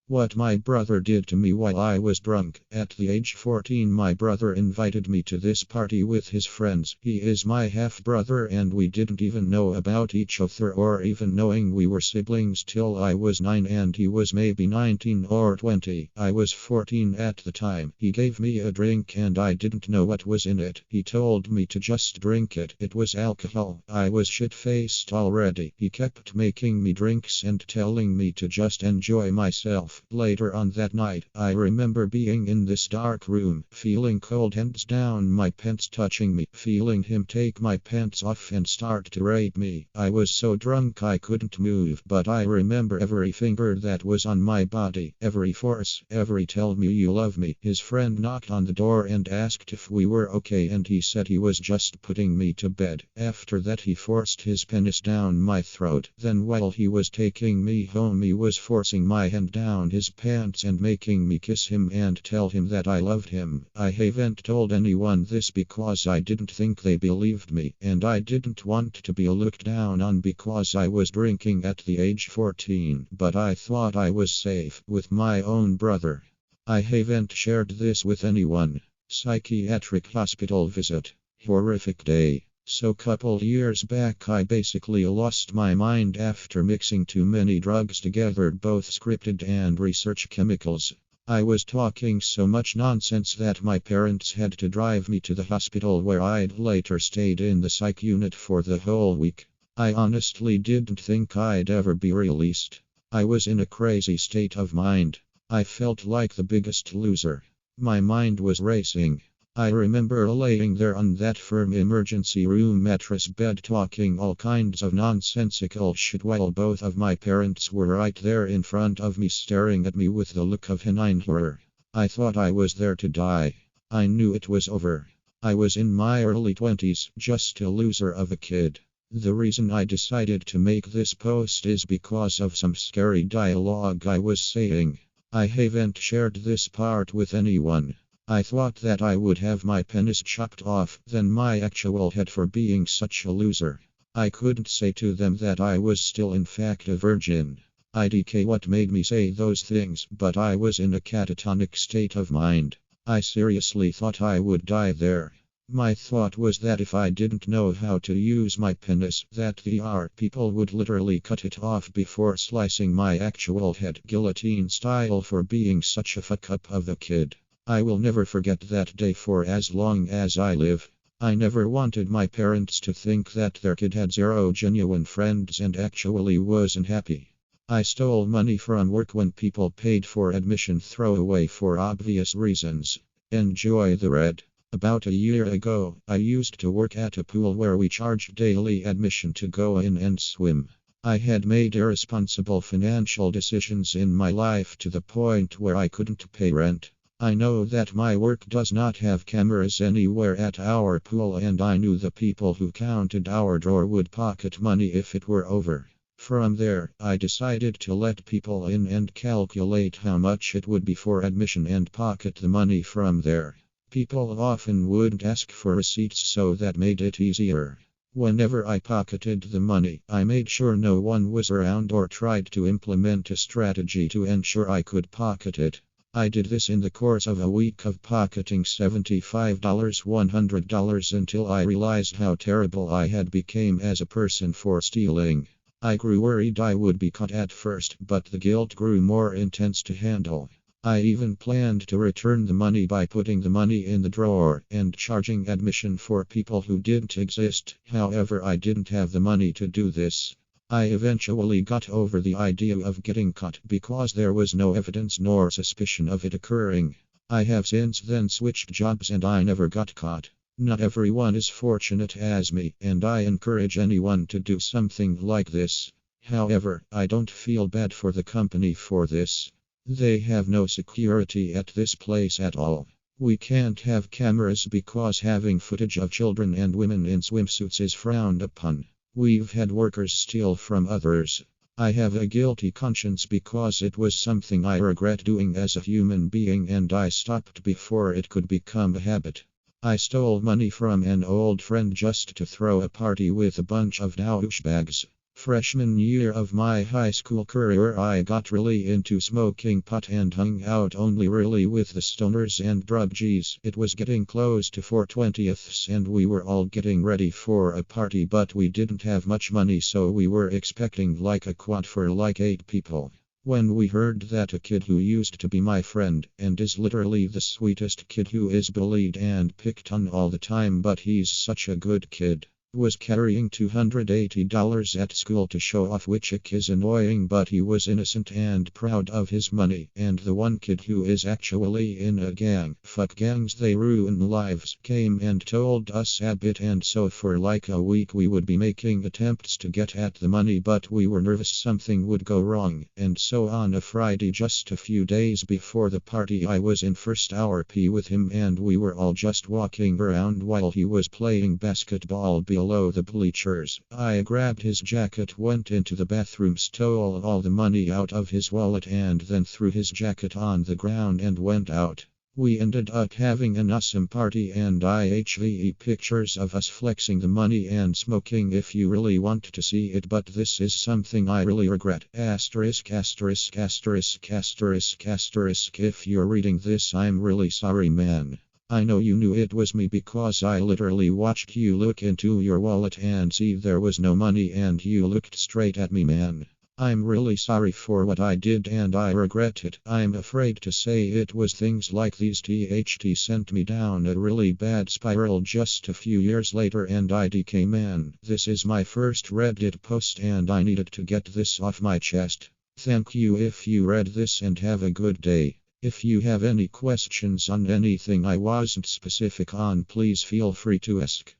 What my brother did to me while I was drunk. At the age 14, my brother invited me to this party with his friends. He is my half-brother and we didn't even know about each other or even knowing we were siblings till I was 9 and he was maybe 19 or 20. I was 14 at the time. He gave me a drink and I didn't know what was in it. He told me to just drink it. It was alcohol. I was shit-faced already. He kept making me drinks and telling me to just enjoy myself. Later on that night, I remember being in this dark room, feeling cold hands down my pants touching me, feeling him take my pants off and start to rape me. I was so drunk I couldn't move, but I remember every finger that was on my body, every force, every tell me you love me. His friend knocked on the door and asked if we were okay and he said he was just putting me to bed. After that he forced his penis down my throat. Then while he was taking me home he was forcing my hand down his pants and making me kiss him and tell him that I loved him. I haven't told anyone this because I didn't think they believed me, and I didn't want to be looked down on because I was drinking at the age 14, but I thought I was safe with my own brother. I haven't shared this with anyone. Psychiatric hospital visit. Horrific day. So couple years back I basically lost my mind after mixing too many drugs together, both scripted and research chemicals. I was talking so much nonsense that my parents had to drive me to the hospital where I'd later stayed in the psych unit for the whole week. I honestly didn't think I'd ever be released. I was in a crazy state of mind. I felt like the biggest loser. My mind was racing. I remember laying there on that firm emergency room mattress bed talking all kinds of nonsensical shit while both of my parents were right there in front of me staring at me with the look of benign horror. I thought I was there to die. I knew it was over. I was in my early 20s, just a loser of a kid. The reason I decided to make this post is because of some scary dialogue I was saying. I haven't shared this part with anyone. I thought that I would have my penis chopped off, then my actual head for being such a loser. I couldn't say to them that I was still in fact a virgin. IDK what made me say those things, but I was in a catatonic state of mind. I seriously thought I would die there. My thought was that if I didn't know how to use my penis, that the people would literally cut it off before slicing my actual head, guillotine style, for being such a fuck up of a kid. I will never forget that day for as long as I live. I never wanted my parents to think that their kid had zero genuine friends and actually wasn't happy. I stole money from work when people paid for admission throwaway for obvious reasons. Enjoy the red. About a year ago, I used to work at a pool where we charged daily admission to go in and swim. I had made irresponsible financial decisions in my life to the point where I couldn't pay rent. I know that my work does not have cameras anywhere at our pool, and I knew the people who counted our drawer would pocket money if it were over. From there, I decided to let people in and calculate how much it would be for admission and pocket the money from there. People often wouldn't ask for receipts, so that made it easier. Whenever I pocketed the money, I made sure no one was around or tried to implement a strategy to ensure I could pocket it. I did this in the course of a week of pocketing $75, $100 until I realized how terrible I had become as a person for stealing. I grew worried I would be caught at first, but the guilt grew more intense to handle. I even planned to return the money by putting the money in the drawer and charging admission for people who didn't exist. However, I didn't have the money to do this. I eventually got over the idea of getting caught because there was no evidence nor suspicion of it occurring. I have since then switched jobs and I never got caught. Not everyone is fortunate as me, and I encourage anyone to do something like this. However, I don't feel bad for the company for this. They have no security at this place at all. We can't have cameras because having footage of children and women in swimsuits is frowned upon. We've had workers steal from others. I have a guilty conscience because it was something I regret doing as a human being, and I stopped before it could become a habit. I stole money from an old friend just to throw a party with a bunch of douchebags. Freshman year of my high school career, I got really into smoking pot and hung out only really with the stoners and drug G's. It was getting close to 420ths and we were all getting ready for a party, but we didn't have much money, so we were expecting like a quad for like 8 people. When we heard that a kid who used to be my friend, and is literally the sweetest kid who is bullied and picked on all the time, but he's such a good kid, was carrying $280 at school to show off, which is annoying, but he was innocent and proud of his money. And the one kid who is actually in a gang, fuck gangs, they ruin lives, came and told us a bit, and so for like a week we would be making attempts to get at the money, but we were nervous something would go wrong. And so on a Friday, just a few days before the party, I was in first hour P with him and we were all just walking around while he was playing basketball below the bleachers. I grabbed his jacket, went into the bathroom, stole all the money out of his wallet, and then threw his jacket on the ground and went out. We ended up having an awesome party, and I have pictures of us flexing the money and smoking if you really want to see it, but this is something I really regret. Asterisk, asterisk, asterisk, asterisk, asterisk. If you're reading this, I'm really sorry, man. I know you knew it was me because I literally watched you look into your wallet and see there was no money, and you looked straight at me, man. I'm really sorry for what I did and I regret it. I'm afraid to say it was things like these. THT sent me down a really bad spiral just a few years later, and IDK, man. This is my first Reddit post and I needed to get this off my chest. Thank you if you read this, and have a good day. If you have any questions on anything I wasn't specific on, please feel free to ask.